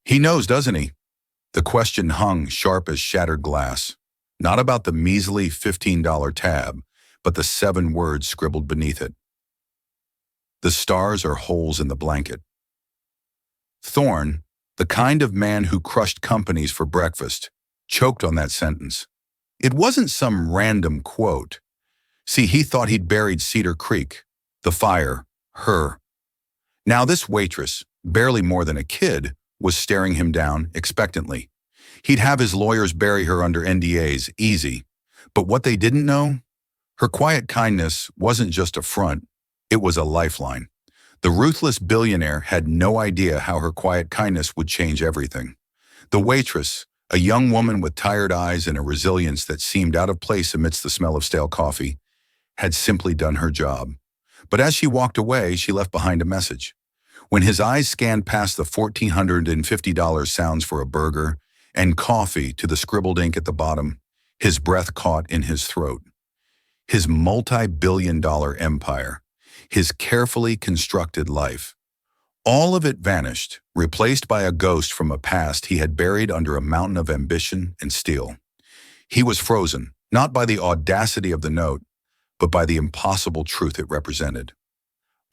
He knows, doesn't he? The question hung sharp as shattered glass. Not about the measly $15 tab, but the 7 words scribbled beneath it. The stars are holes in the blanket. Thorne, the kind of man who crushed companies for breakfast, choked on that sentence. It wasn't some random quote. See, he thought he'd buried Cedar Creek, the fire, her. Now this waitress, barely more than a kid, was staring him down expectantly. He'd have his lawyers bury her under NDAs, easy. But what they didn't know? Her quiet kindness wasn't just a front, it was a lifeline. The ruthless billionaire had no idea how her quiet kindness would change everything. The waitress, a young woman with tired eyes and a resilience that seemed out of place amidst the smell of stale coffee, had simply done her job. But as she walked away, she left behind a message. When his eyes scanned past the $1,450 sounds for a burger and coffee to the scribbled ink at the bottom, his breath caught in his throat. His multi-billion-dollar empire, his carefully constructed life, all of it vanished, replaced by a ghost from a past he had buried under a mountain of ambition and steel. He was frozen, not by the audacity of the note, but by the impossible truth it represented.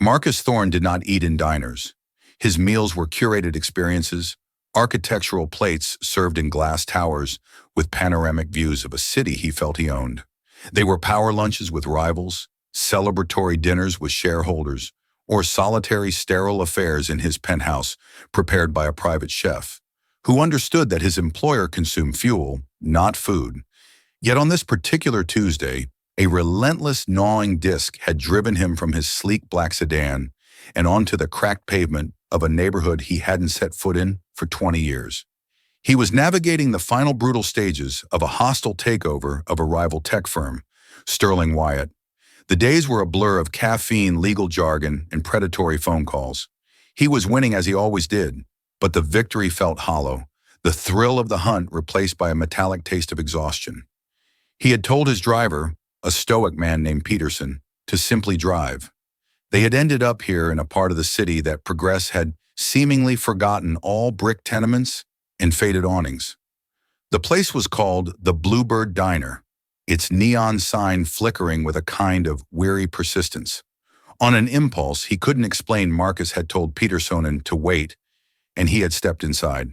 Marcus Thorne did not eat in diners. His meals were curated experiences, architectural plates served in glass towers with panoramic views of a city he felt he owned. They were power lunches with rivals, celebratory dinners with shareholders, or solitary sterile affairs in his penthouse prepared by a private chef, who understood that his employer consumed fuel, not food. Yet on this particular Tuesday, a relentless gnawing disc had driven him from his sleek black sedan and onto the cracked pavement of a neighborhood he hadn't set foot in for 20 years. He was navigating the final brutal stages of a hostile takeover of a rival tech firm, Sterling Wyatt. The days were a blur of caffeine, legal jargon, and predatory phone calls. He was winning as he always did, but the victory felt hollow, the thrill of the hunt replaced by a metallic taste of exhaustion. He had told his driver, a stoic man named Peterson, to simply drive. They had ended up here in a part of the city that progress had seemingly forgotten all brick tenements and faded awnings. The place was called the Bluebird Diner, its neon sign flickering with a kind of weary persistence. On an impulse he couldn't explain, Marcus had told Peterson to wait, and he had stepped inside.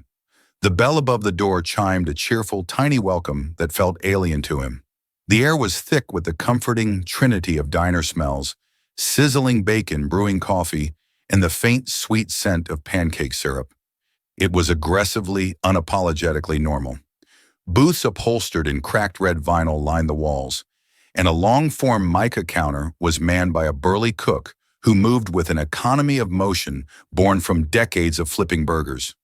The bell above the door chimed a cheerful, tiny welcome that felt alien to him. The air was thick with the comforting trinity of diner smells, sizzling bacon, brewing coffee, and the faint, sweet scent of pancake syrup. It was aggressively, unapologetically normal. Booths upholstered in cracked red vinyl lined the walls, and a long-form mica counter was manned by a burly cook who moved with an economy of motion born from decades of flipping burgers.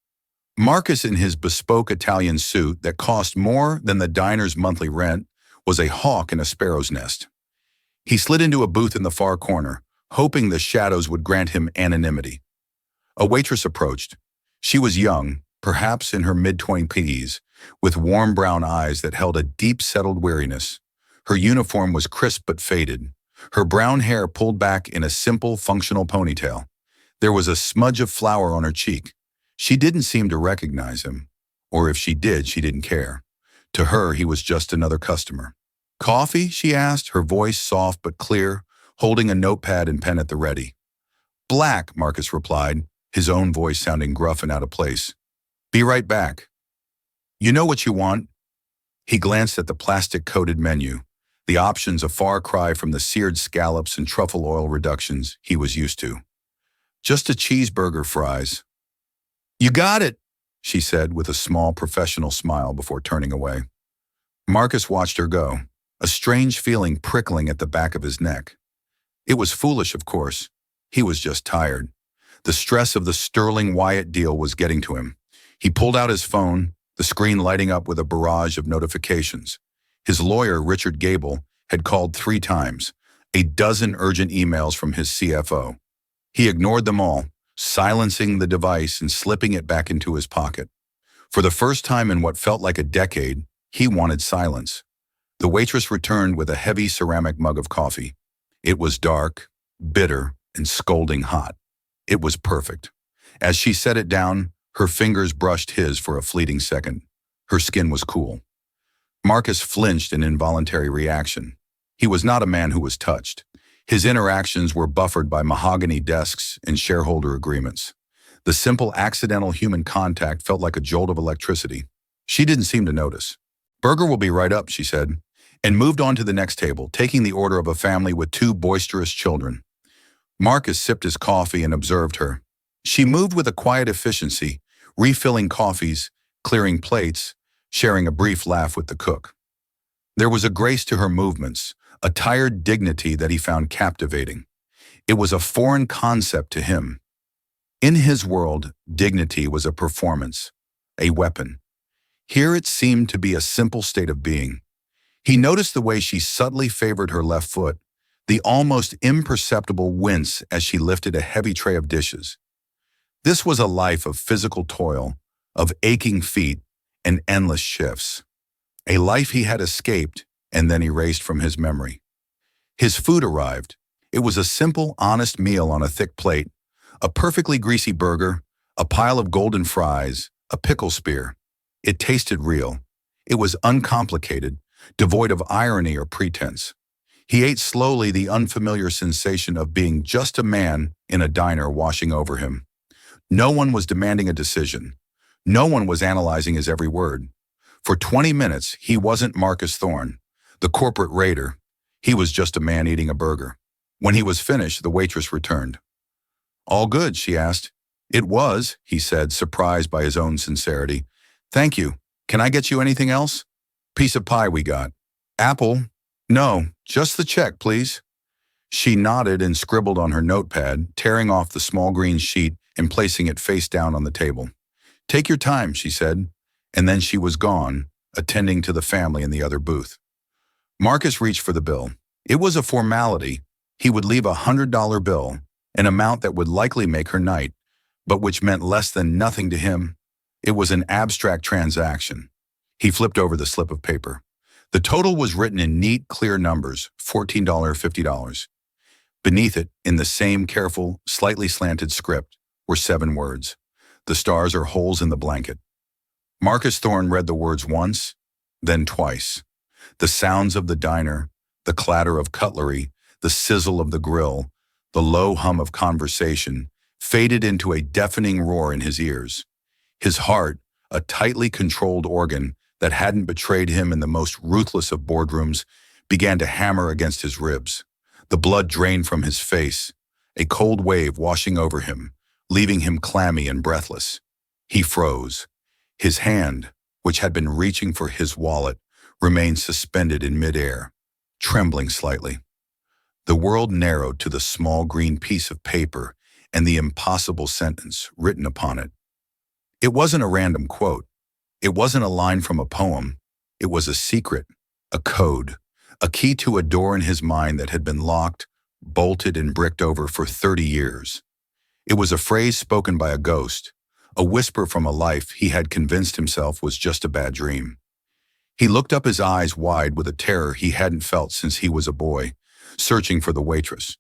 Marcus, in his bespoke Italian suit that cost more than the diner's monthly rent, was a hawk in a sparrow's nest. He slid into a booth in the far corner, hoping the shadows would grant him anonymity. A waitress approached. She was young, perhaps in her mid-20s, with warm brown eyes that held a deep-settled weariness. Her uniform was crisp but faded, her brown hair pulled back in a simple, functional ponytail. There was a smudge of flour on her cheek. She didn't seem to recognize him, or if she did, she didn't care. To her, he was just another customer. "Coffee?" she asked, her voice soft but clear, holding a notepad and pen at the ready. "Black," Marcus replied, his own voice sounding gruff and out of place. "Be right back." "You know what you want?" He glanced at the plastic-coated menu, the options a far cry from the seared scallops and truffle oil reductions he was used to. "Just a cheeseburger, fries." "You got it," she said with a small professional smile before turning away. Marcus watched her go, a strange feeling prickling at the back of his neck. It was foolish, of course. He was just tired. The stress of the Sterling Wyatt deal was getting to him. He pulled out his phone, the screen lighting up with a barrage of notifications. His lawyer, Richard Gable, had called 3 times, a dozen urgent emails from his CFO. He ignored them all, silencing the device and slipping it back into his pocket. For the first time in what felt like a decade, he wanted silence. The waitress returned with a heavy ceramic mug of coffee. It was dark, bitter, and scalding hot. It was perfect. As she set it down, Her fingers brushed his for a fleeting second. Her skin was cool. Marcus flinched in involuntary reaction. He was not a man who was touched. His interactions were buffered by mahogany desks and shareholder agreements. The simple accidental human contact felt like a jolt of electricity. She didn't seem to notice. "Burger will be right up," she said, and moved on to the next table, taking the order of a family with two boisterous children. Marcus sipped his coffee and observed her. She moved with a quiet efficiency, refilling coffees, clearing plates, sharing a brief laugh with the cook. There was a grace to her movements, a tired dignity that he found captivating. It was a foreign concept to him. In his world, dignity was a performance, a weapon. Here it seemed to be a simple state of being. He noticed the way she subtly favored her left foot, the almost imperceptible wince as she lifted a heavy tray of dishes. This was a life of physical toil, of aching feet and endless shifts. A life he had escaped and then erased from his memory. His food arrived. It was a simple, honest meal on a thick plate, a perfectly greasy burger, a pile of golden fries, a pickle spear. It tasted real. It was uncomplicated, devoid of irony or pretense. He ate slowly, the unfamiliar sensation of being just a man in a diner washing over him. No one was demanding a decision. No one was analyzing his every word. For 20 minutes, he wasn't Marcus Thorne, the corporate raider. He was just a man eating a burger. When he was finished, the waitress returned. "All good?" she asked. "It was," he said, surprised by his own sincerity. "Thank you. Can I get you anything else?" "Piece of pie we got." "Apple?" "No, just the check, please." She nodded and scribbled on her notepad, tearing off the small green sheet and placing it face down on the table. "Take your time," she said, and then she was gone, attending to the family in the other booth. Marcus reached for the bill. It was a formality. He would leave $100 bill, an amount that would likely make her night, but which meant less than nothing to him. It was an abstract transaction. He flipped over the slip of paper. The total was written in neat, clear numbers, $14, $50. Beneath it, in the same careful, slightly slanted script, were 7 words. The stars are holes in the blanket. Marcus Thorne read the words once, then twice. The sounds of the diner, the clatter of cutlery, the sizzle of the grill, the low hum of conversation, faded into a deafening roar in his ears. His heart, a tightly controlled organ that hadn't betrayed him in the most ruthless of boardrooms, began to hammer against his ribs. The blood drained from his face, a cold wave washing over him, leaving him clammy and breathless. He froze. His hand, which had been reaching for his wallet, remained suspended in midair, trembling slightly. The world narrowed to the small green piece of paper and the impossible sentence written upon it. It wasn't a random quote. It wasn't a line from a poem. It was a secret, a code, a key to a door in his mind that had been locked, bolted, and bricked over for 30 years. It was a phrase spoken by a ghost, a whisper from a life he had convinced himself was just a bad dream. He looked up, his eyes wide with a terror he hadn't felt since he was a boy, searching for the waitress.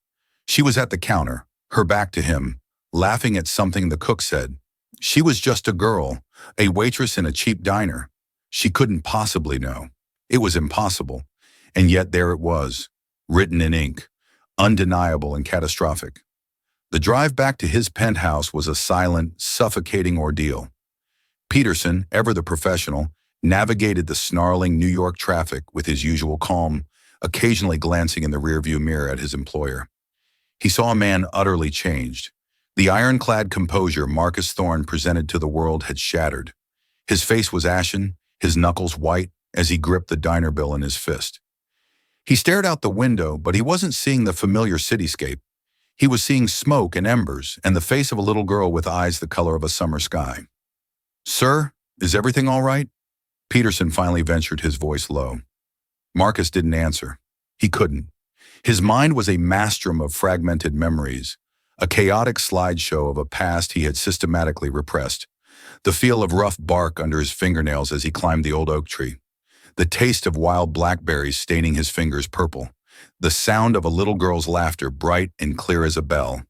She was at the counter, her back to him, laughing at something the cook said. She was just a girl, a waitress in a cheap diner. She couldn't possibly know. It was impossible. And yet there it was, written in ink, undeniable and catastrophic. The drive back to his penthouse was a silent, suffocating ordeal. Peterson, ever the professional, navigated the snarling New York traffic with his usual calm, occasionally glancing in the rearview mirror at his employer. He saw a man utterly changed. The ironclad composure Marcus Thorne presented to the world had shattered. His face was ashen, his knuckles white, as he gripped the diner bill in his fist. He stared out the window, but he wasn't seeing the familiar cityscape. He was seeing smoke and embers and the face of a little girl with eyes the color of a summer sky. "Sir, is everything all right?" Peterson finally ventured, his voice low. Marcus didn't answer. He couldn't. His mind was a maelstrom of fragmented memories, a chaotic slideshow of a past he had systematically repressed. The feel of rough bark under his fingernails as he climbed the old oak tree. The taste of wild blackberries staining his fingers purple. The sound of a little girl's laughter, bright and clear as a bell.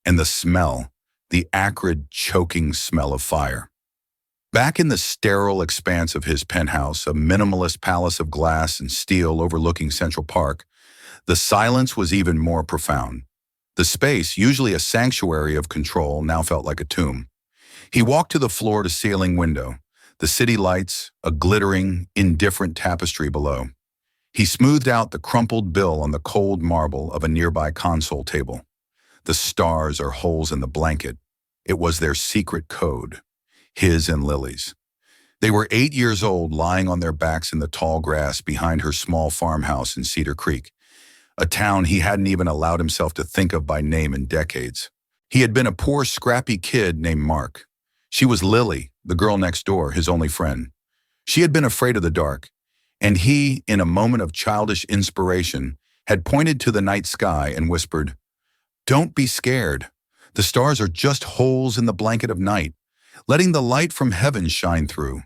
And the smell, the acrid, choking smell of fire. Back in the sterile expanse of his penthouse, a minimalist palace of glass and steel overlooking Central Park, the silence was even more profound. The space, usually a sanctuary of control, now felt like a tomb. He walked to the floor-to-ceiling window, the city lights, a glittering, indifferent tapestry below. He smoothed out the crumpled bill on the cold marble of a nearby console table. The stars are holes in the blanket. It was their secret code, his and Lily's. They were 8 years old, lying on their backs in the tall grass behind her small farmhouse in Cedar Creek, a town he hadn't even allowed himself to think of by name in decades. He had been a poor, scrappy kid named Mark. She was Lily, the girl next door, his only friend. She had been afraid of the dark, and he, in a moment of childish inspiration, had pointed to the night sky and whispered, "Don't be scared. The stars are just holes in the blanket of night, letting the light from heaven shine through."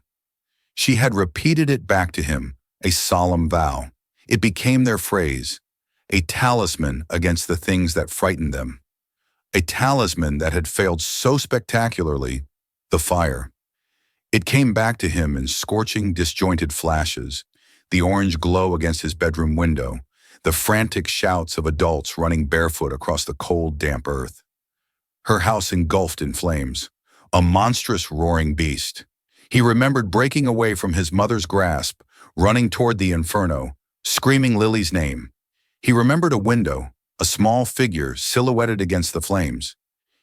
She had repeated it back to him, a solemn vow. It became their phrase, a talisman against the things that frightened them. A talisman that had failed so spectacularly, the fire. It came back to him in scorching, disjointed flashes, the orange glow against his bedroom window, the frantic shouts of adults running barefoot across the cold, damp earth. Her house engulfed in flames, a monstrous roaring beast. He remembered breaking away from his mother's grasp, running toward the inferno, screaming Lily's name. He remembered a window, a small figure silhouetted against the flames.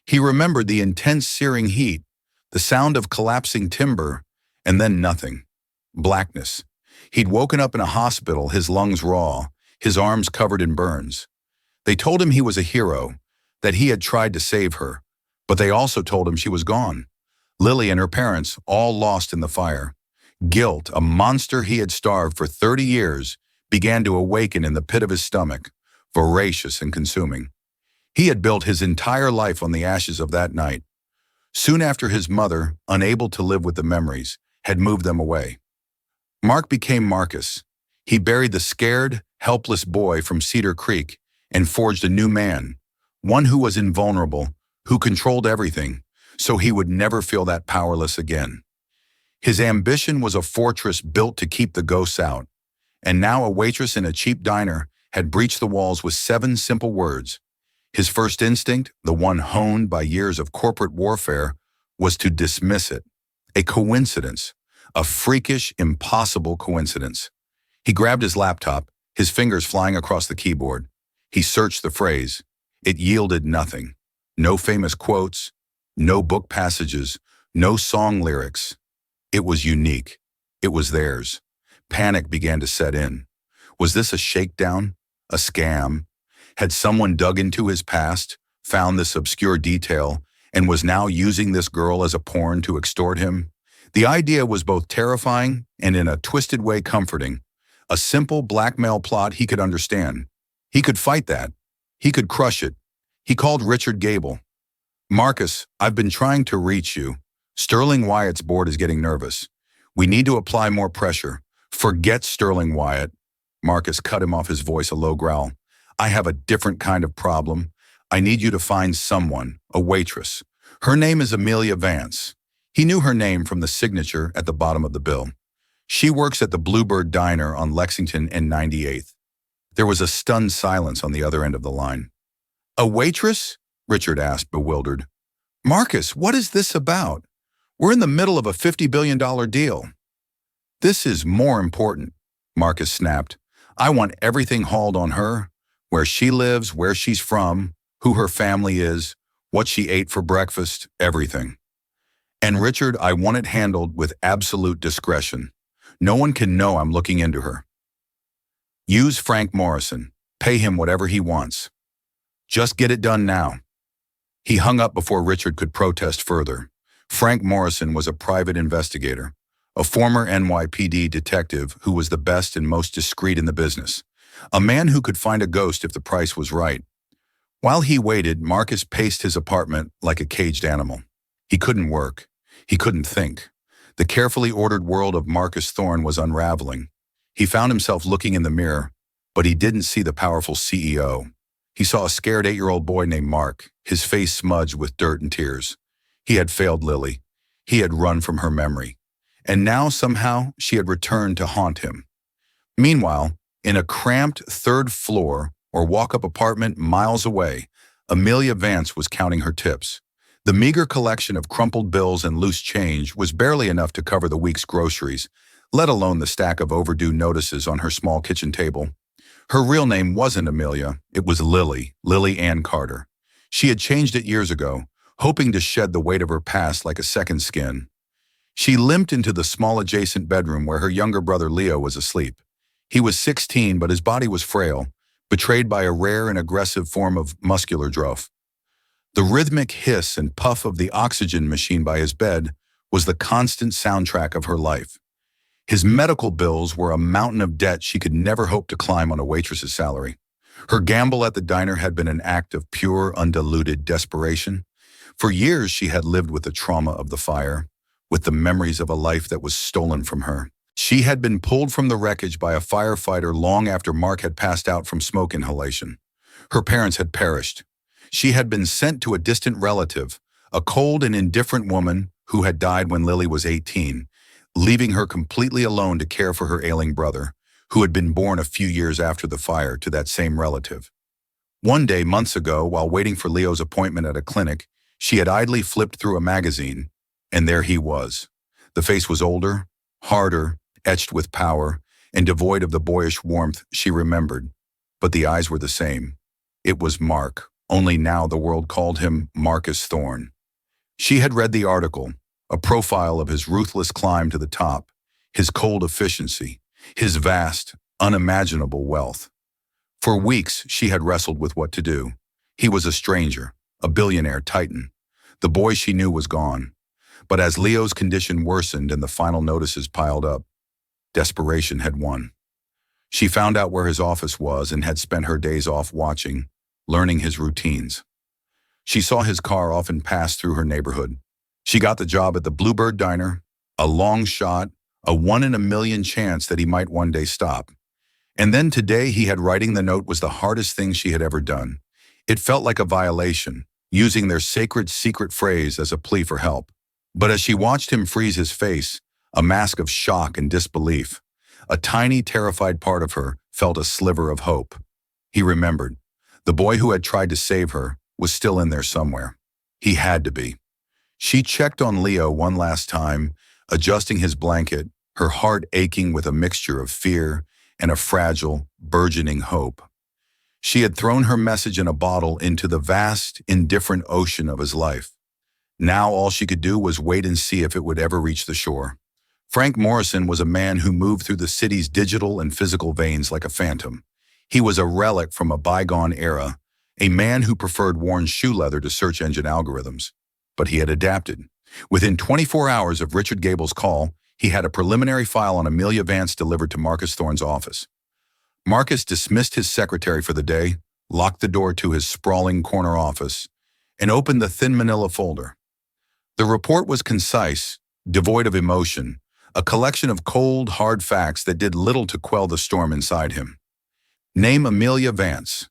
He remembered the intense searing heat, the sound of collapsing timber, and then nothing. Blackness. He'd woken up in a hospital, his lungs raw, his arms covered in burns. They told him he was a hero, that he had tried to save her, but they also told him she was gone. Lily and her parents, all lost in the fire. Guilt, a monster he had starved for 30 years, began to awaken in the pit of his stomach, voracious and consuming. He had built his entire life on the ashes of that night. Soon after, his mother, unable to live with the memories, had moved them away. Mark became Marcus. He buried the scared, helpless boy from Cedar Creek and forged a new man, one who was invulnerable, who controlled everything, so he would never feel that powerless again. His ambition was a fortress built to keep the ghosts out, and now a waitress in a cheap diner had breached the walls with 7 simple words. His first instinct, the one honed by years of corporate warfare, was to dismiss it. A coincidence, a freakish, impossible coincidence. He grabbed his laptop, his fingers flying across the keyboard. He searched the phrase. It yielded nothing. No famous quotes, no book passages, no song lyrics. It was unique. It was theirs. Panic began to set in. Was this a shakedown? A scam? Had someone dug into his past, found this obscure detail, and was now using this girl as a pawn to extort him? The idea was both terrifying and in a twisted way comforting. A simple blackmail plot he could understand. He could fight that. He could crush it. He called Richard Gable. "Marcus, I've been trying to reach you. Sterling Wyatt's board is getting nervous. We need to apply more pressure. Forget Sterling Wyatt." Marcus cut him off, his voice a low growl. "I have a different kind of problem. I need you to find someone, a waitress. Her name is Amelia Vance." He knew her name from the signature at the bottom of the bill. "She works at the Bluebird Diner on Lexington and 98th. There was a stunned silence on the other end of the line. "A waitress?" Richard asked, bewildered. "Marcus, what is this about? We're in the middle of a $50 billion deal." "This is more important," Marcus snapped. "I want everything hauled on her. Where she lives, where she's from, who her family is, what she ate for breakfast, everything. And Richard, I want it handled with absolute discretion. No one can know I'm looking into her. Use Frank Morrison. Pay him whatever he wants. Just get it done now." He hung up before Richard could protest further. Frank Morrison was a private investigator, a former NYPD detective who was the best and most discreet in the business. A man who could find a ghost if the price was right. While he waited, Marcus paced his apartment like a caged animal. He couldn't work. He couldn't think. The carefully ordered world of Marcus Thorne was unraveling. He found himself looking in the mirror, but he didn't see the powerful CEO. He saw a scared 8-year-old boy named Mark, his face smudged with dirt and tears. He had failed Lily. He had run from her memory, and now somehow she had returned to haunt him. Meanwhile, in a cramped third floor or walk-up apartment miles away, Amelia Vance was counting her tips. The meager collection of crumpled bills and loose change was barely enough to cover the week's groceries, let alone the stack of overdue notices on her small kitchen table. Her real name wasn't Amelia, it was Lily Ann Carter. She had changed it years ago, hoping to shed the weight of her past like a second skin. She limped into the small adjacent bedroom where her younger brother Leo was asleep. He was 16, but his body was frail, betrayed by a rare and aggressive form of muscular drought. The rhythmic hiss and puff of the oxygen machine by his bed was the constant soundtrack of her life. His medical bills were a mountain of debt she could never hope to climb on a waitress's salary. Her gamble at the diner had been an act of pure, undiluted desperation. For years she had lived with the trauma of the fire, with the memories of a life that was stolen from her. She had been pulled from the wreckage by a firefighter long after Mark had passed out from smoke inhalation. Her parents had perished. She had been sent to a distant relative, a cold and indifferent woman who had died when Lily was 18, leaving her completely alone to care for her ailing brother, who had been born a few years after the fire to that same relative. One day, months ago, while waiting for Leo's appointment at a clinic, she had idly flipped through a magazine, and there he was. The face was older, harder, etched with power, and devoid of the boyish warmth she remembered. But the eyes were the same. It was Mark, only now the world called him Marcus Thorne. She had read the article, a profile of his ruthless climb to the top, his cold efficiency, his vast, unimaginable wealth. For weeks, she had wrestled with what to do. He was a stranger, a billionaire titan. The boy she knew was gone. But as Leo's condition worsened and the final notices piled up, desperation had won. She found out where his office was and had spent her days off watching, learning his routines. She saw his car often pass through her neighborhood. She got the job at the Bluebird Diner, a long shot, a 1 in a million chance that he might one day stop. And then today he had writing the note was the hardest thing she had ever done. It felt like a violation, using their sacred secret phrase as a plea for help. But as she watched him freeze his face, a mask of shock and disbelief, a tiny, terrified part of her felt a sliver of hope. He remembered. The boy who had tried to save her was still in there somewhere. He had to be. She checked on Leo one last time, adjusting his blanket, her heart aching with a mixture of fear and a fragile, burgeoning hope. She had thrown her message in a bottle into the vast, indifferent ocean of his life. Now all she could do was wait and see if it would ever reach the shore. Frank Morrison was a man who moved through the city's digital and physical veins like a phantom. He was a relic from a bygone era, a man who preferred worn shoe leather to search engine algorithms. But he had adapted. Within 24 hours of Richard Gable's call, he had a preliminary file on Amelia Vance delivered to Marcus Thorne's office. Marcus dismissed his secretary for the day, locked the door to his sprawling corner office, and opened the thin manila folder. The report was concise, devoid of emotion, a collection of cold, hard facts that did little to quell the storm inside him. Name Amelia Vance.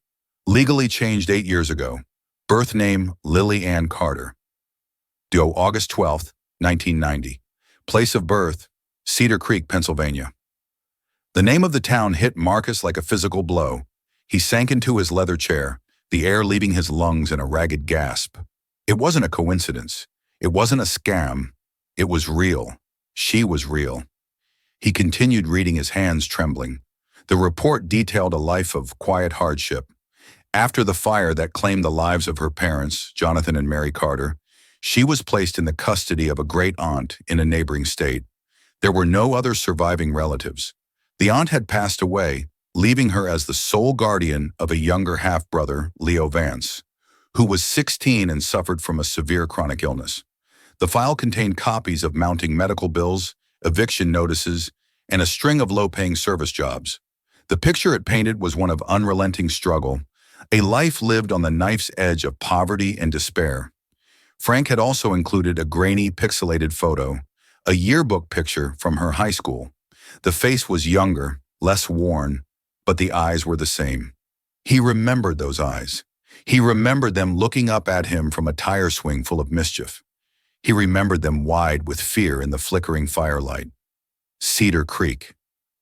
Legally changed 8 years ago. Birth name Lily Ann Carter. Due August 12, 1990. Place of birth, Cedar Creek, Pennsylvania. The name of the town hit Marcus like a physical blow. He sank into his leather chair, the air leaving his lungs in a ragged gasp. It wasn't a coincidence. It wasn't a scam. It was real. She was real. He continued reading, his hands trembling. The report detailed a life of quiet hardship. After the fire that claimed the lives of her parents, Jonathan and Mary Carter, she was placed in the custody of a great aunt in a neighboring state. There were no other surviving relatives. The aunt had passed away, leaving her as the sole guardian of a younger half-brother, Leo Vance, who was 16 and suffered from a severe chronic illness. The file contained copies of mounting medical bills, eviction notices, and a string of low-paying service jobs. The picture it painted was one of unrelenting struggle, a life lived on the knife's edge of poverty and despair. Frank had also included a grainy, pixelated photo, a yearbook picture from her high school. The face was younger, less worn, but the eyes were the same. He remembered those eyes. He remembered them looking up at him from a tire swing full of mischief. He remembered them wide with fear in the flickering firelight. Cedar Creek.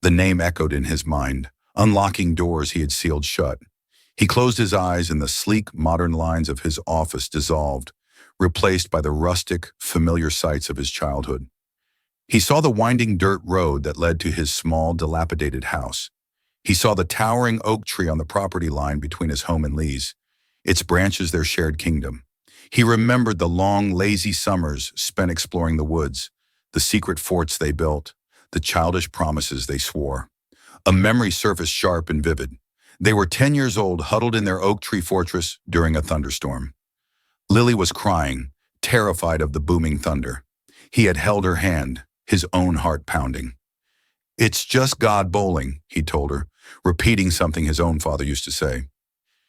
The name echoed in his mind, unlocking doors he had sealed shut. He closed his eyes and the sleek, modern lines of his office dissolved, replaced by the rustic, familiar sights of his childhood. He saw the winding dirt road that led to his small, dilapidated house. He saw the towering oak tree on the property line between his home and Lee's, its branches their shared kingdom. He remembered the long, lazy summers spent exploring the woods, the secret forts they built, the childish promises they swore. A memory surfaced sharp and vivid. They were 10 years old, huddled in their oak tree fortress during a thunderstorm. Lily was crying, terrified of the booming thunder. He had held her hand, his own heart pounding. "It's just God bowling," he told her, repeating something his own father used to say.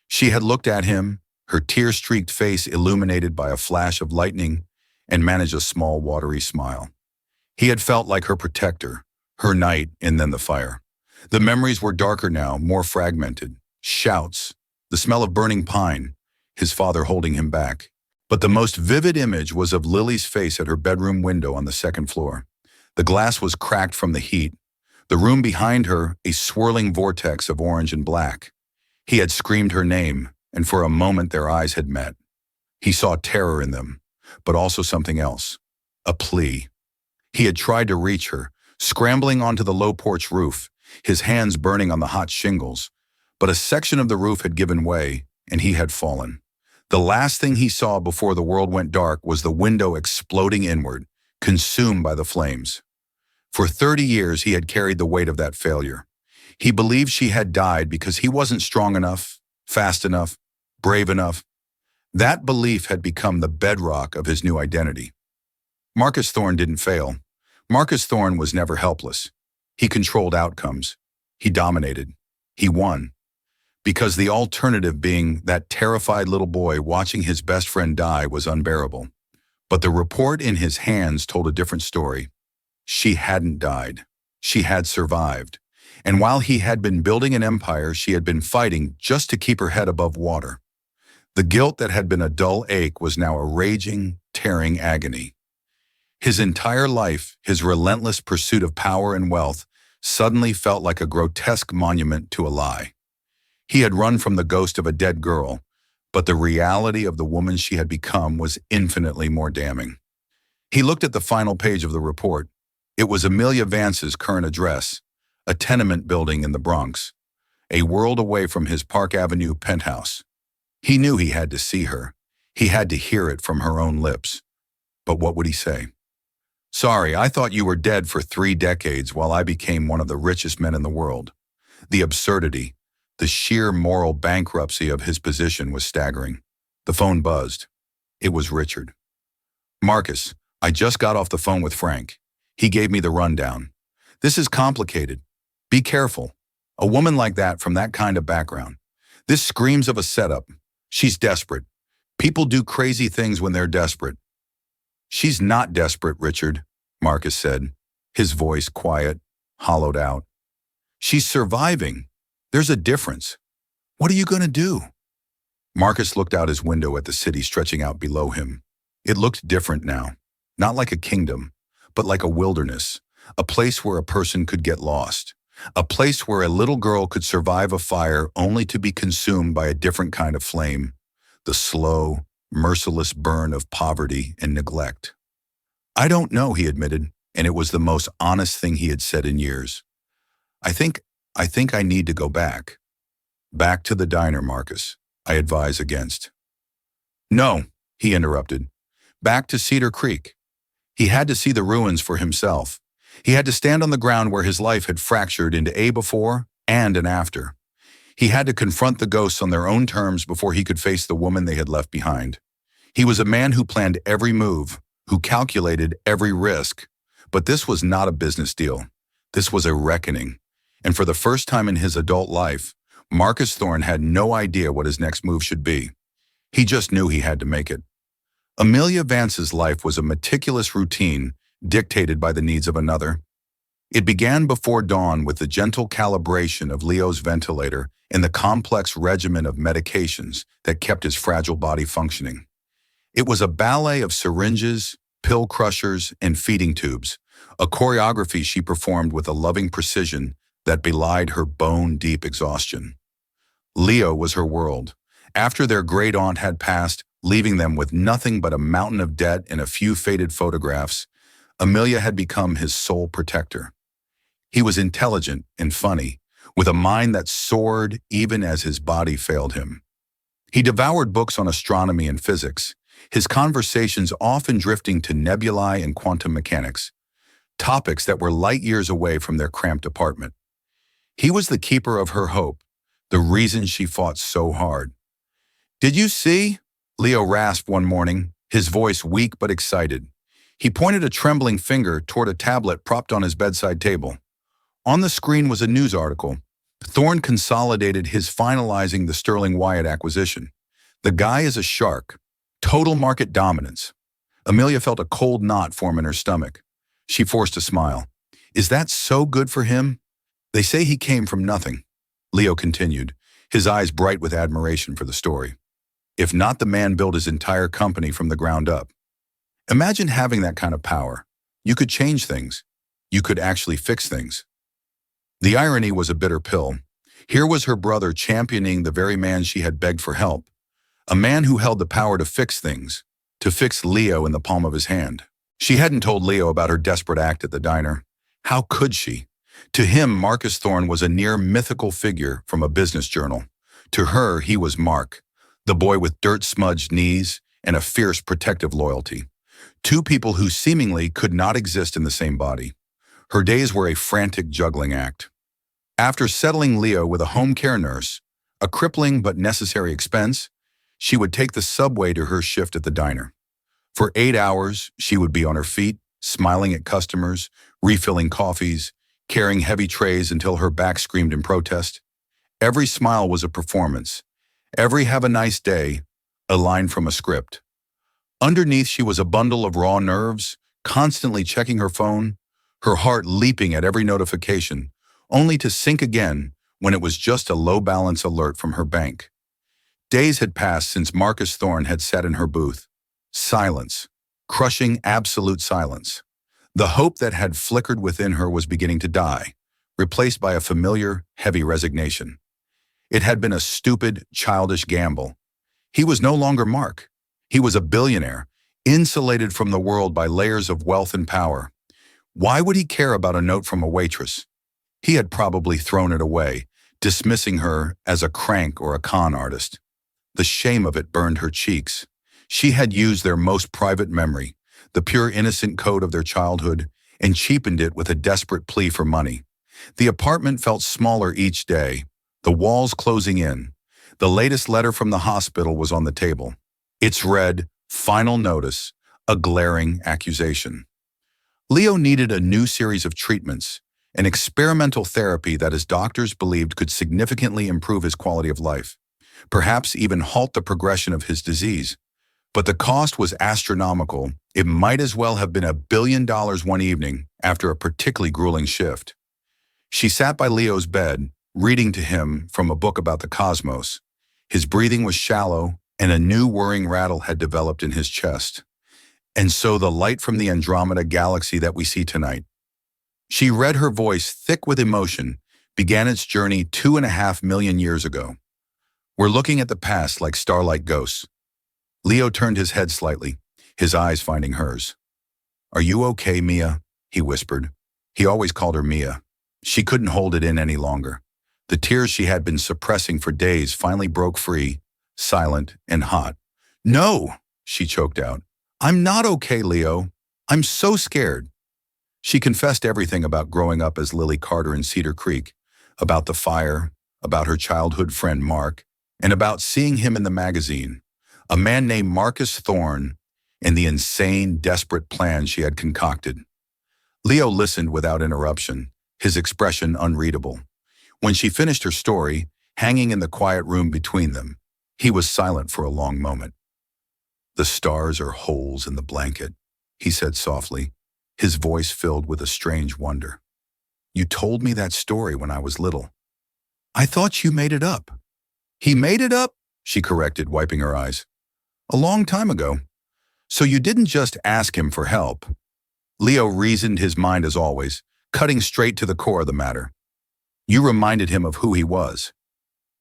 She had looked at him, her tear-streaked face illuminated by a flash of lightning, and managed a small, watery smile. He had felt like her protector, her knight, and then the fire. The memories were darker now, more fragmented. Shouts, the smell of burning pine, his father holding him back. But the most vivid image was of Lily's face at her bedroom window on the second floor. The glass was cracked from the heat. The room behind her, a swirling vortex of orange and black. He had screamed her name, and for a moment their eyes had met. He saw terror in them, but also something else, a plea. He had tried to reach her, scrambling onto the low porch roof, his hands burning on the hot shingles, but a section of the roof had given way, and he had fallen. The last thing he saw before the world went dark was the window exploding inward, consumed by the flames. For 30 years he had carried the weight of that failure. He believed she had died because he wasn't strong enough, fast enough, brave enough. That belief had become the bedrock of his new identity. Marcus Thorne didn't fail. Marcus Thorne was never helpless. He controlled outcomes. He dominated. He won. Because the alternative, being that terrified little boy watching his best friend die, was unbearable. But the report in his hands told a different story. She hadn't died. She had survived. And while he had been building an empire, she had been fighting just to keep her head above water. The guilt that had been a dull ache was now a raging, tearing agony. His entire life, his relentless pursuit of power and wealth, suddenly felt like a grotesque monument to a lie. He had run from the ghost of a dead girl, but the reality of the woman she had become was infinitely more damning. He looked at the final page of the report. It was Amelia Vance's current address, a tenement building in the Bronx, a world away from his Park Avenue penthouse. He knew he had to see her. He had to hear it from her own lips. But what would he say? "Sorry, I thought you were dead for 3 decades while I became one of the richest men in the world." The absurdity, the sheer moral bankruptcy of his position was staggering. The phone buzzed. It was Richard. "Marcus, I just got off the phone with Frank. He gave me the rundown. This is complicated. Be careful. A woman like that from that kind of background. This screams of a setup. She's desperate. People do crazy things when they're desperate." "She's not desperate, Richard," Marcus said, his voice quiet, hollowed out. "She's surviving. There's a difference. What are you going to do?" Marcus looked out his window at the city stretching out below him. It looked different now, not like a kingdom, but like a wilderness, a place where a person could get lost, a place where a little girl could survive a fire only to be consumed by a different kind of flame, the slow, merciless burn of poverty and neglect. "I don't know," he admitted, and it was the most honest thing he had said in years. I think I need to go back." "Back to the diner, Marcus," I advise against. "No," he interrupted. "Back to Cedar Creek." He had to see the ruins for himself. He had to stand on the ground where his life had fractured into a before and an after. He had to confront the ghosts on their own terms before he could face the woman they had left behind. He was a man who planned every move, who calculated every risk. But this was not a business deal. This was a reckoning. And for the first time in his adult life, Marcus Thorne had no idea what his next move should be. He just knew he had to make it. Amelia Vance's life was a meticulous routine dictated by the needs of another. It began before dawn with the gentle calibration of Leo's ventilator and the complex regimen of medications that kept his fragile body functioning. It was a ballet of syringes, pill crushers, and feeding tubes, a choreography she performed with a loving precision that belied her bone-deep exhaustion. Leo was her world. After their great aunt had passed, leaving them with nothing but a mountain of debt and a few faded photographs, Amelia had become his sole protector. He was intelligent and funny, with a mind that soared even as his body failed him. He devoured books on astronomy and physics, his conversations often drifting to nebulae and quantum mechanics, topics that were light years away from their cramped apartment. He was the keeper of her hope, the reason she fought so hard. "Did you see?" Leo rasped one morning, his voice weak but excited. He pointed a trembling finger toward a tablet propped on his bedside table. On the screen was a news article. Thorne consolidated his finalizing the Sterling Wyatt acquisition. The guy is a shark. Total market dominance. Amelia felt a cold knot form in her stomach. She forced a smile. "Is that so good for him?" "They say he came from nothing," Leo continued, his eyes bright with admiration for the story. "If not, the man built his entire company from the ground up. Imagine having that kind of power. You could change things. You could actually fix things." The irony was a bitter pill. Here was her brother championing the very man she had begged for help, a man who held the power to fix things, to fix Leo in the palm of his hand. She hadn't told Leo about her desperate act at the diner. How could she? To him, Marcus Thorne was a near mythical figure from a business journal. To her, he was Mark, the boy with dirt-smudged knees and a fierce protective loyalty. Two people who seemingly could not exist in the same body. Her days were a frantic juggling act. After settling Leo with a home care nurse, a crippling but necessary expense, she would take the subway to her shift at the diner. For 8 hours, she would be on her feet, smiling at customers, refilling coffees, carrying heavy trays until her back screamed in protest. Every smile was a performance. Every "have a nice day," a line from a script. Underneath, she was a bundle of raw nerves, constantly checking her phone, her heart leaping at every notification, only to sink again when it was just a low-balance alert from her bank. Days had passed since Marcus Thorne had sat in her booth. Silence. Crushing absolute silence. The hope that had flickered within her was beginning to die, replaced by a familiar, heavy resignation. It had been a stupid, childish gamble. He was no longer Mark. He was a billionaire, insulated from the world by layers of wealth and power. Why would he care about a note from a waitress? He had probably thrown it away, dismissing her as a crank or a con artist. The shame of it burned her cheeks. She had used their most private memory, the pure innocent code of their childhood, and cheapened it with a desperate plea for money. The apartment felt smaller each day, the walls closing in. The latest letter from the hospital was on the table. It's read, "Final notice," a glaring accusation. Leo needed a new series of treatments, an experimental therapy that his doctors believed could significantly improve his quality of life, perhaps even halt the progression of his disease. But the cost was astronomical. It might as well have been $1 billion one evening after a particularly grueling shift. She sat by Leo's bed, reading to him from a book about the cosmos. His breathing was shallow, and a new whirring rattle had developed in his chest. And so the light from the Andromeda galaxy that we see tonight. She read, her voice thick with emotion, began its journey 2.5 million years ago. We're looking at the past like starlight ghosts. Leo turned his head slightly, his eyes finding hers. "Are you okay, Mia?" he whispered. He always called her Mia. She couldn't hold it in any longer. The tears she had been suppressing for days finally broke free, silent and hot. "No," she choked out. "I'm not okay, Leo. I'm so scared." She confessed everything about growing up as Lily Carter in Cedar Creek, about the fire, about her childhood friend Mark, and about seeing him in the magazine, a man named Marcus Thorne, and the insane, desperate plan she had concocted. Leo listened without interruption, his expression unreadable. When she finished her story, hanging in the quiet room between them, he was silent for a long moment. "The stars are holes in the blanket," he said softly, his voice filled with a strange wonder. "You told me that story when I was little. I thought you made it up." "He made it up," she corrected, wiping her eyes. "A long time ago. So you didn't just ask him for help. Leo reasoned his mind as always, cutting straight to the core of the matter. You reminded him of who he was.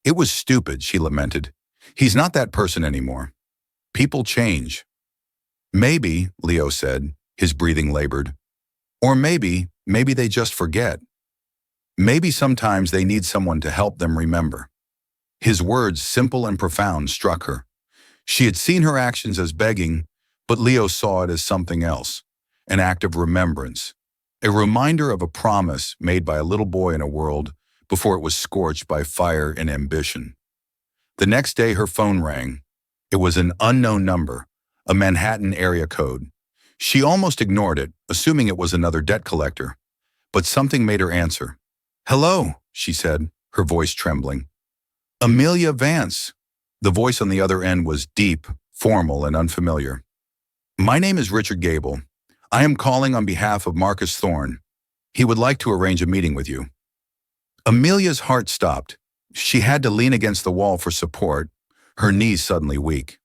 It was stupid, she lamented. He's not that person anymore. People change. Maybe, Leo said, his breathing labored. Or maybe they just forget. Maybe sometimes they need someone to help them remember. His words, simple and profound, struck her. She had seen her actions as begging, but Leo saw it as something else, an act of remembrance, a reminder of a promise made by a little boy in a world before it was scorched by fire and ambition. The next day her phone rang. It was an unknown number, a Manhattan area code. She almost ignored it, assuming it was another debt collector, but something made her answer. "Hello," she said, her voice trembling. "Amelia Vance." The voice on the other end was deep, formal, and unfamiliar. "My name is Richard Gable. I am calling on behalf of Marcus Thorne. He would like to arrange a meeting with you." Amelia's heart stopped. She had to lean against the wall for support, her knees suddenly weak.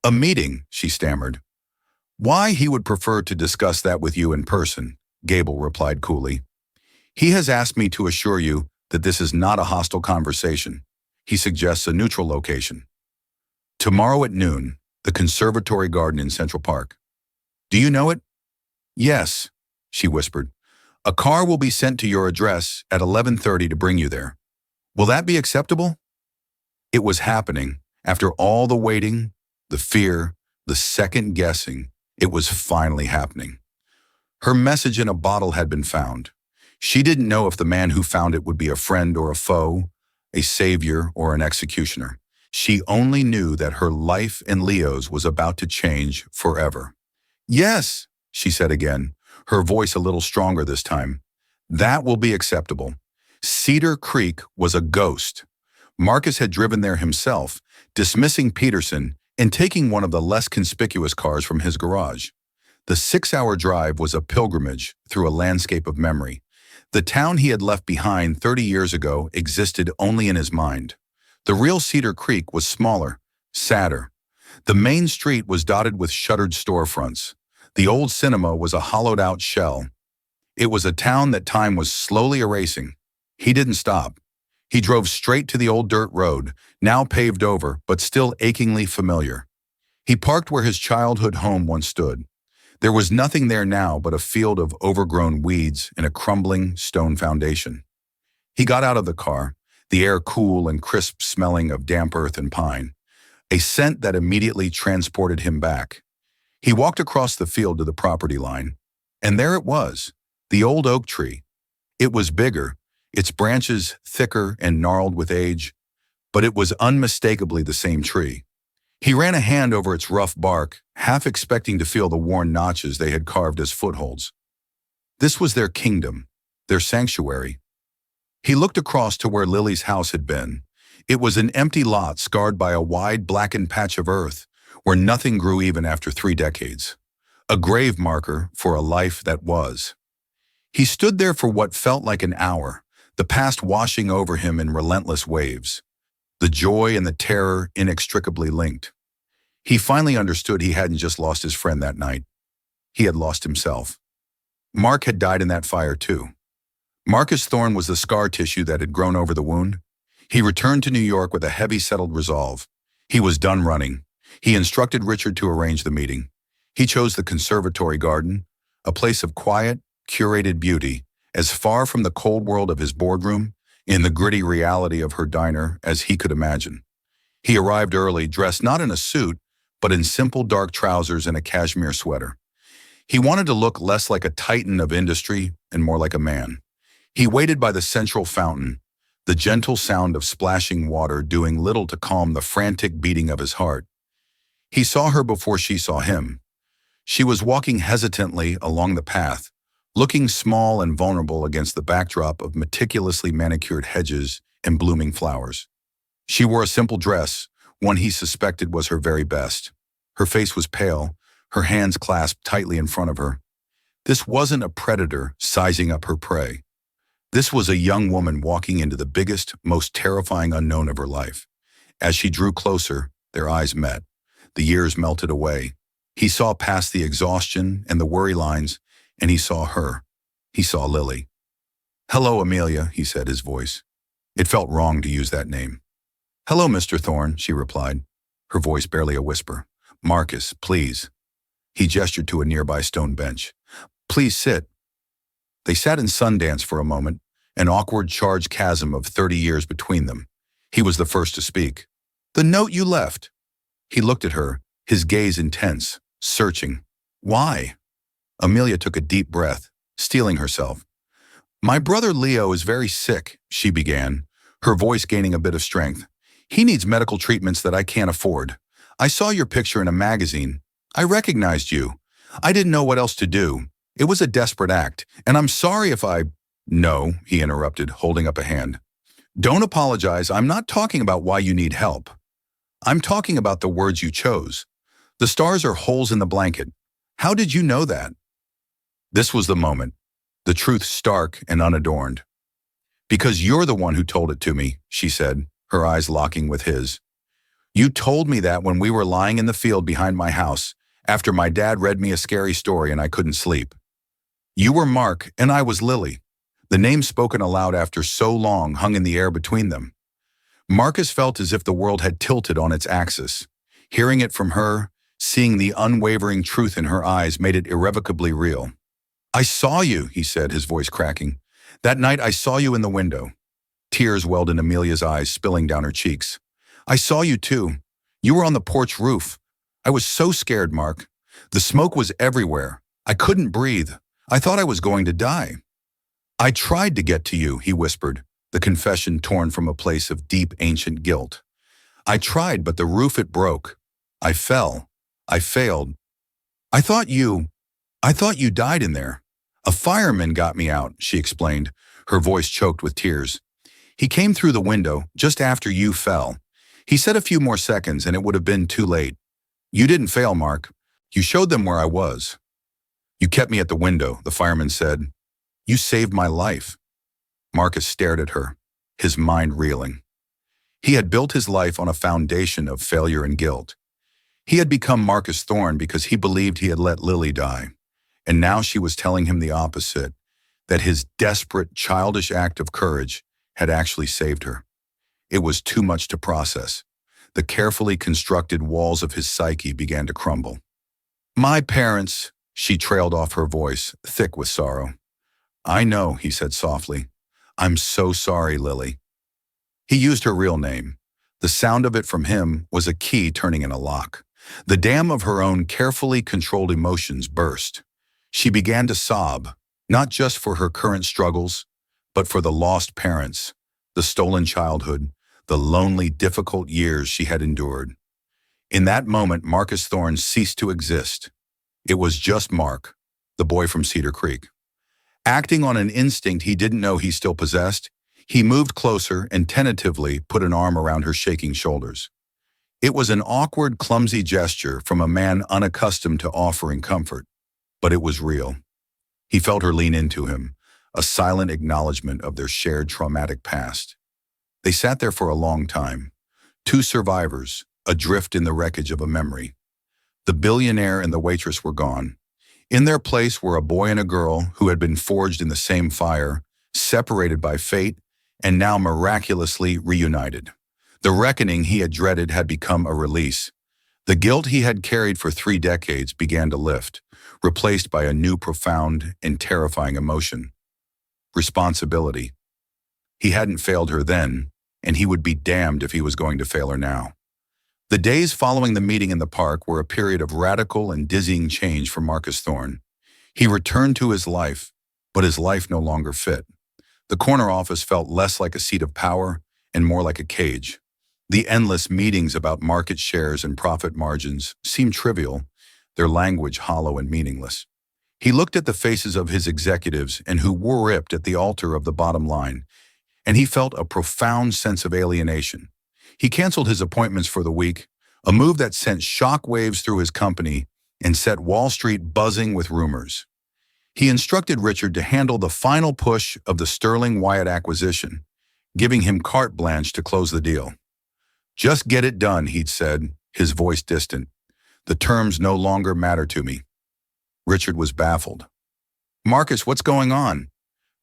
"A meeting," she stammered. "Why, he would prefer to discuss that with you in person," Gable replied coolly. "He has asked me to assure you that this is not a hostile conversation. He suggests a neutral location. Tomorrow at noon, the Conservatory Garden in Central Park. Do you know it?" "Yes," she whispered. "A car will be sent to your address at 11:30 to bring you there. Will that be acceptable?" It was happening. After all the waiting, the fear, the second guessing, it was finally happening. Her message in a bottle had been found. She didn't know if the man who found it would be a friend or a foe, a savior or an executioner. She only knew that her life and Leo's was about to change forever. "Yes," she said again, her voice a little stronger this time. "That will be acceptable." Cedar Creek was a ghost. Marcus had driven there himself, dismissing Peterson and taking one of the less conspicuous cars from his garage. The 6-hour drive was a pilgrimage through a landscape of memory. The town he had left behind 30 years ago existed only in his mind. The real Cedar Creek was smaller, sadder. The main street was dotted with shuttered storefronts. The old cinema was a hollowed-out shell. It was a town that time was slowly erasing. He didn't stop. He drove straight to the old dirt road, now paved over, but still achingly familiar. He parked where his childhood home once stood. There was nothing there now but a field of overgrown weeds and a crumbling stone foundation. He got out of the car, the air cool and crisp smelling of damp earth and pine, a scent that immediately transported him back. He walked across the field to the property line, and there it was, the old oak tree. It was bigger, its branches thicker and gnarled with age, but it was unmistakably the same tree. He ran a hand over its rough bark, half expecting to feel the worn notches they had carved as footholds. This was their kingdom, their sanctuary. He looked across to where Lily's house had been. It was an empty lot scarred by a wide blackened patch of earth, where nothing grew even after 3 decades. A grave marker for a life that was. He stood there for what felt like an hour, the past washing over him in relentless waves, the joy and the terror inextricably linked. He finally understood he hadn't just lost his friend that night. He had lost himself. Mark had died in that fire too. Marcus Thorne was the scar tissue that had grown over the wound. He returned to New York with a heavy settled resolve. He was done running. He instructed Richard to arrange the meeting. He chose the Conservatory Garden, a place of quiet, curated beauty, as far from the cold world of his boardroom, in the gritty reality of her diner, as he could imagine. He arrived early, dressed not in a suit, but in simple dark trousers and a cashmere sweater. He wanted to look less like a titan of industry and more like a man. He waited by the central fountain, the gentle sound of splashing water doing little to calm the frantic beating of his heart. He saw her before she saw him. She was walking hesitantly along the path, looking small and vulnerable against the backdrop of meticulously manicured hedges and blooming flowers. She wore a simple dress, one he suspected was her very best. Her face was pale, her hands clasped tightly in front of her. This wasn't a predator sizing up her prey. This was a young woman walking into the biggest, most terrifying unknown of her life. As she drew closer, their eyes met. The years melted away. He saw past the exhaustion and the worry lines, and he saw her. He saw Lily. "Hello, Amelia," he said, his voice. It felt wrong to use that name. "Hello, Mr. Thorne," she replied, her voice barely a whisper. "Marcus, please." He gestured to a nearby stone bench. "Please sit." They sat in Sundance for a moment, an awkward charged chasm of 30 years between them. He was the first to speak. "The note you left." He looked at her, his gaze intense, searching. "Why?" Amelia took a deep breath, steeling herself. "My brother Leo is very sick," she began, her voice gaining a bit of strength. "He needs medical treatments that I can't afford. I saw your picture in a magazine. I recognized you. I didn't know what else to do. It was a desperate act, and I'm sorry if I—" "No," he interrupted, holding up a hand. "Don't apologize. I'm not talking about why you need help. I'm talking about the words you chose. The stars are holes in the blanket. How did you know that?" This was the moment, the truth stark and unadorned. "Because you're the one who told it to me," she said, her eyes locking with his. "You told me that when we were lying in the field behind my house, after my dad read me a scary story and I couldn't sleep. You were Mark and I was Lily." The name spoken aloud after so long hung in the air between them. Marcus felt as if the world had tilted on its axis. Hearing it from her, seeing the unwavering truth in her eyes made it irrevocably real. "I saw you," he said, his voice cracking. "That night I saw you in the window." Tears welled in Amelia's eyes, spilling down her cheeks. "I saw you too. You were on the porch roof. I was so scared, Mark. The smoke was everywhere. I couldn't breathe. I thought I was going to die." "I tried to get to you," he whispered, the confession torn from a place of deep ancient guilt. "I tried, but the roof it broke. I fell. I failed. I thought you died in there. A fireman got me out," she explained, her voice choked with tears. "He came through the window just after you fell. He said a few more seconds and it would have been too late. You didn't fail, Mark. You showed them where I was." "You kept me at the window," the fireman said. "You saved my life." Marcus stared at her, his mind reeling. He had built his life on a foundation of failure and guilt. He had become Marcus Thorne because he believed he had let Lily die. And now she was telling him the opposite, that his desperate, childish act of courage had actually saved her. It was too much to process. The carefully constructed walls of his psyche began to crumble. "My parents," she trailed off, her voice thick with sorrow. "I know," he said softly. "I'm so sorry, Lily." He used her real name. The sound of it from him was a key turning in a lock. The dam of her own carefully controlled emotions burst. She began to sob, not just for her current struggles, but for the lost parents, the stolen childhood, the lonely, difficult years she had endured. In that moment, Marcus Thorne ceased to exist. It was just Mark, the boy from Cedar Creek. Acting on an instinct he didn't know he still possessed, he moved closer and tentatively put an arm around her shaking shoulders. It was an awkward, clumsy gesture from a man unaccustomed to offering comfort, but it was real. He felt her lean into him, a silent acknowledgement of their shared traumatic past. They sat there for a long time, two survivors, adrift in the wreckage of a memory. The billionaire and the waitress were gone. In their place were a boy and a girl who had been forged in the same fire, separated by fate, and now miraculously reunited. The reckoning he had dreaded had become a release. The guilt he had carried for 3 decades began to lift, replaced by a new profound and terrifying emotion: responsibility. He hadn't failed her then, and he would be damned if he was going to fail her now. The days following the meeting in the park were a period of radical and dizzying change for Marcus Thorne. He returned to his life, but his life no longer fit. The corner office felt less like a seat of power and more like a cage. The endless meetings about market shares and profit margins seemed trivial, their language hollow and meaningless. He looked at the faces of his executives and who were ripped at the altar of the bottom line, and he felt a profound sense of alienation. He canceled his appointments for the week, a move that sent shockwaves through his company and set Wall Street buzzing with rumors. He instructed Richard to handle the final push of the Sterling Wyatt acquisition, giving him carte blanche to close the deal. "Just get it done," he'd said, his voice distant. The terms no longer matter to me. Richard was baffled. Marcus, what's going on?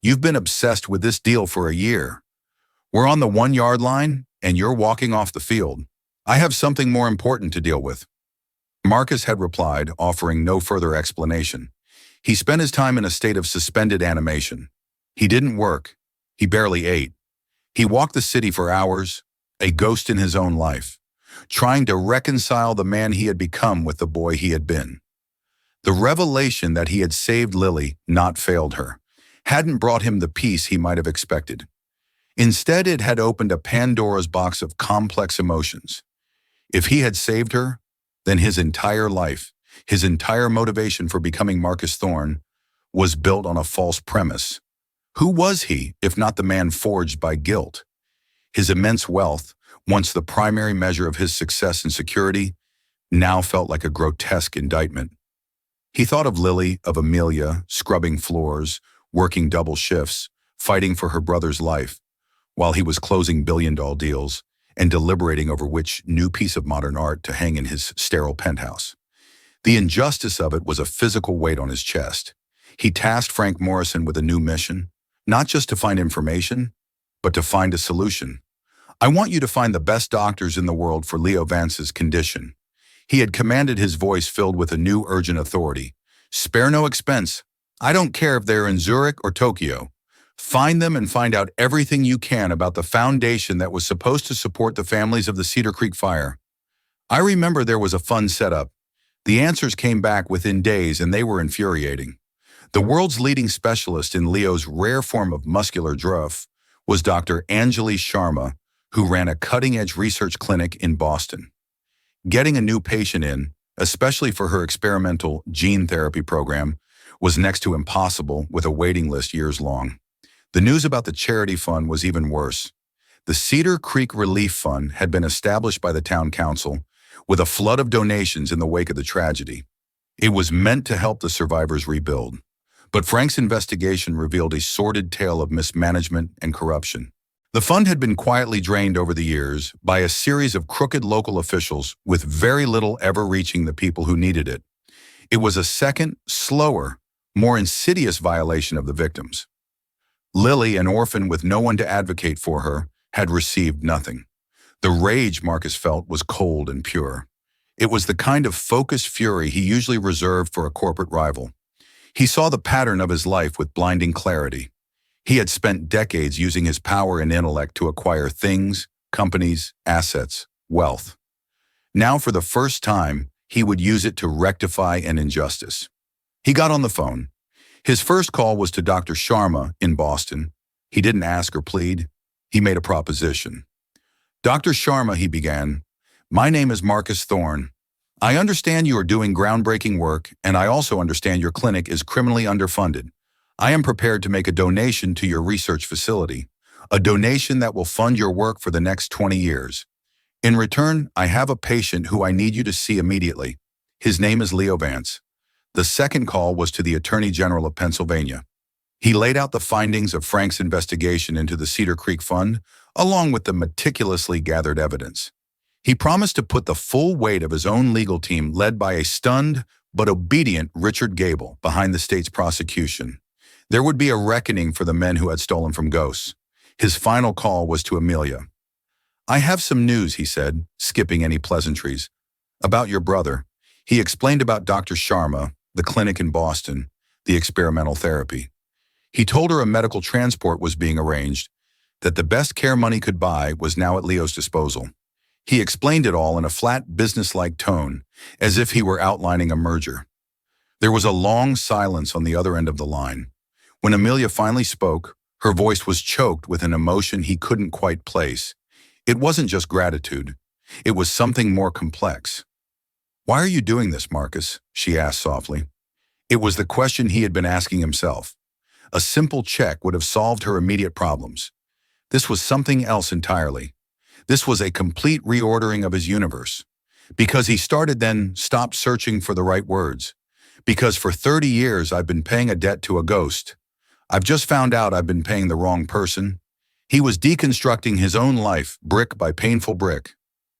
You've been obsessed with this deal for a year. We're on the 1-yard line, and you're walking off the field. I have something more important to deal with. Marcus had replied, offering no further explanation. He spent his time in a state of suspended animation. He didn't work. He barely ate. He walked the city for hours, a ghost in his own life, trying to reconcile the man he had become with the boy he had been. The revelation that he had saved Lily, not failed her, hadn't brought him the peace he might have expected. Instead, it had opened a Pandora's box of complex emotions. If he had saved her, then his entire life, his entire motivation for becoming Marcus Thorne, was built on a false premise. Who was he, if not the man forged by guilt? His immense wealth, once the primary measure of his success and security, now felt like a grotesque indictment. He thought of Lily, of Amelia, scrubbing floors, working double shifts, fighting for her brother's life, while he was closing billion-dollar deals and deliberating over which new piece of modern art to hang in his sterile penthouse. The injustice of it was a physical weight on his chest. He tasked Frank Morrison with a new mission, not just to find information, but to find a solution. I want you to find the best doctors in the world for Leo Vance's condition. He had commanded, his voice filled with a new urgent authority. Spare no expense. I don't care if they're in Zurich or Tokyo. Find them and find out everything you can about the foundation that was supposed to support the families of the Cedar Creek fire. I remember there was a fun setup. The answers came back within days, and they were infuriating. The world's leading specialist in Leo's rare form of muscular dystrophy was Dr. Anjali Sharma, who ran a cutting-edge research clinic in Boston. Getting a new patient in, especially for her experimental gene therapy program, was next to impossible, with a waiting list years long. The news about the charity fund was even worse. The Cedar Creek Relief Fund had been established by the town council with a flood of donations in the wake of the tragedy. It was meant to help the survivors rebuild. But Frank's investigation revealed a sordid tale of mismanagement and corruption. The fund had been quietly drained over the years by a series of crooked local officials, with very little ever reaching the people who needed it. It was a second, slower, more insidious violation of the victims. Lily, an orphan with no one to advocate for her, had received nothing. The rage Marcus felt was cold and pure. It was the kind of focused fury he usually reserved for a corporate rival. He saw the pattern of his life with blinding clarity. He had spent decades using his power and intellect to acquire things, companies, assets, wealth. Now, for the first time, he would use it to rectify an injustice. He got on the phone. His first call was to Dr. Sharma in Boston. He didn't ask or plead. He made a proposition. Dr. Sharma, he began, my name is Marcus Thorne. I understand you are doing groundbreaking work, and I also understand your clinic is criminally underfunded. I am prepared to make a donation to your research facility, a donation that will fund your work for the next 20 years. In return, I have a patient who I need you to see immediately. His name is Leo Vance. The second call was to the Attorney General of Pennsylvania. He laid out the findings of Frank's investigation into the Cedar Creek Fund, along with the meticulously gathered evidence. He promised to put the full weight of his own legal team, led by a stunned but obedient Richard Gable, behind the state's prosecution. There would be a reckoning for the men who had stolen from ghosts. His final call was to Amelia. I have some news, he said, skipping any pleasantries. About your brother. He explained about Dr. Sharma, the clinic in Boston, the experimental therapy. He told her a medical transport was being arranged, that the best care money could buy was now at Leo's disposal. He explained it all in a flat, businesslike tone, as if he were outlining a merger. There was a long silence on the other end of the line. When Amelia finally spoke, her voice was choked with an emotion he couldn't quite place. It wasn't just gratitude. It was something more complex. Why are you doing this, Marcus? She asked softly. It was the question he had been asking himself. A simple check would have solved her immediate problems. This was something else entirely. This was a complete reordering of his universe. Because he started, then stopped searching for the right words. Because for 30 years I've been paying a debt to a ghost. I've just found out I've been paying the wrong person. He was deconstructing his own life, brick by painful brick.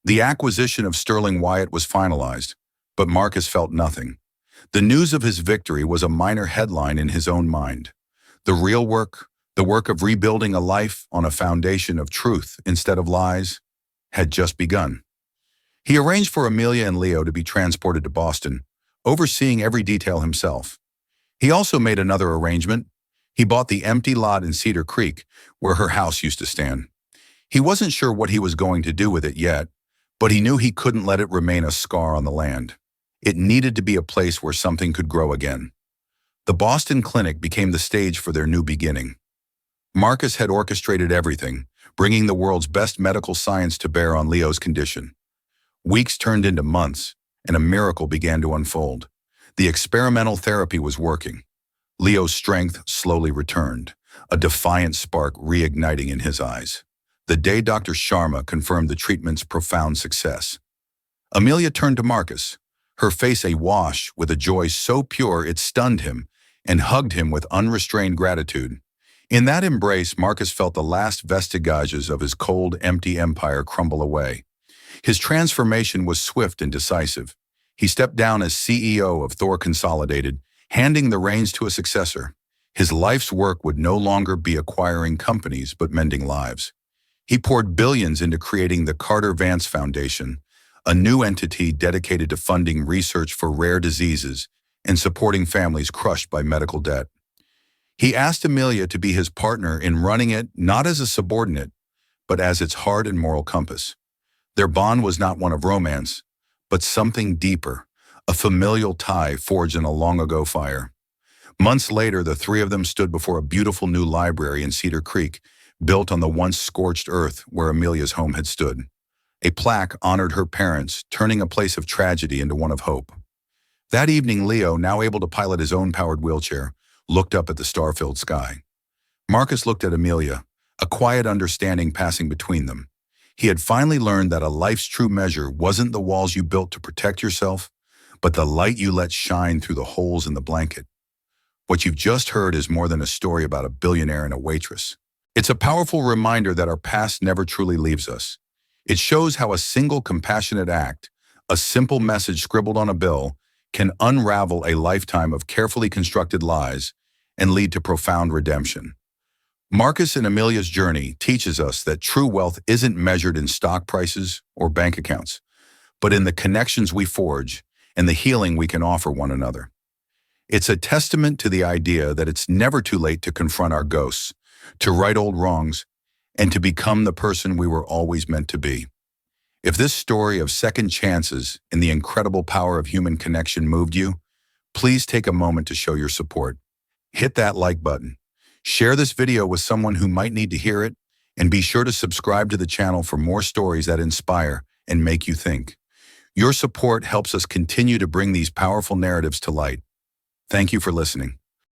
The acquisition of Sterling Wyatt was finalized. But Marcus felt nothing. The news of his victory was a minor headline in his own mind. The real work, the work of rebuilding a life on a foundation of truth instead of lies, had just begun. He arranged for Amelia and Leo to be transported to Boston, overseeing every detail himself. He also made another arrangement. He bought the empty lot in Cedar Creek, where her house used to stand. He wasn't sure what he was going to do with it yet, but he knew he couldn't let it remain a scar on the land. It needed to be a place where something could grow again. The Boston Clinic became the stage for their new beginning. Marcus had orchestrated everything, bringing the world's best medical science to bear on Leo's condition. Weeks turned into months, and a miracle began to unfold. The experimental therapy was working. Leo's strength slowly returned, a defiant spark reigniting in his eyes. The day Dr. Sharma confirmed the treatment's profound success. Amelia turned to Marcus, her face awash with a joy so pure it stunned him, and hugged him with unrestrained gratitude. In that embrace, Marcus felt the last vestiges of his cold, empty empire crumble away. His transformation was swift and decisive. He stepped down as CEO of Thor Consolidated, handing the reins to a successor. His life's work would no longer be acquiring companies, but mending lives. He poured billions into creating the Carter Vance Foundation, a new entity dedicated to funding research for rare diseases and supporting families crushed by medical debt. He asked Amelia to be his partner in running it not as a subordinate, but as its heart and moral compass. Their bond was not one of romance, but something deeper, a familial tie forged in a long-ago fire. Months later, the three of them stood before a beautiful new library in Cedar Creek, built on the once scorched earth where Amelia's home had stood. A plaque honored her parents, turning a place of tragedy into one of hope. That evening, Leo, now able to pilot his own powered wheelchair, looked up at the star-filled sky. Marcus looked at Amelia, a quiet understanding passing between them. He had finally learned that a life's true measure wasn't the walls you built to protect yourself, but the light you let shine through the holes in the blanket. What you've just heard is more than a story about a billionaire and a waitress. It's a powerful reminder that our past never truly leaves us. It shows how a single compassionate act, a simple message scribbled on a bill, can unravel a lifetime of carefully constructed lies and lead to profound redemption. Marcus and Amelia's journey teaches us that true wealth isn't measured in stock prices or bank accounts, but in the connections we forge and the healing we can offer one another. It's a testament to the idea that it's never too late to confront our ghosts, to right old wrongs, and to become the person we were always meant to be. If this story of second chances and the incredible power of human connection moved you, please take a moment to show your support. Hit that like button. Share this video with someone who might need to hear it, and be sure to subscribe to the channel for more stories that inspire and make you think. Your support helps us continue to bring these powerful narratives to light. Thank you for listening.